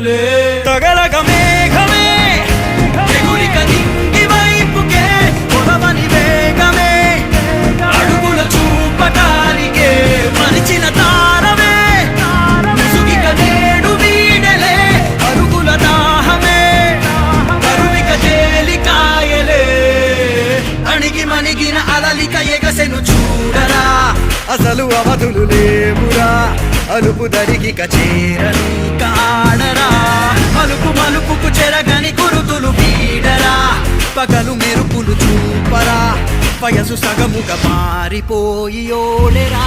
కనులే తగలగ మేఘమే ఎగురిక నింగి వైపుకే పొడవని వేగమే అడుగుల చూపటానికే మరిచిన తారమే ముసుగిక నేడు వీడలే అరుగుల దాహమే కరువిక తేలికాయలే అణిగి మణిగిన అలలిక ఎగసెను చూడరా అసలు అవధులు లేవురా అలుపు దరిగిక చేరని కాడరా మలుపు మలుపుకు చెరగని గురుతులు వీడరా పగలు మెరుపులు చూపరా వయసు సగముగా మారిపోయి ఓడెరా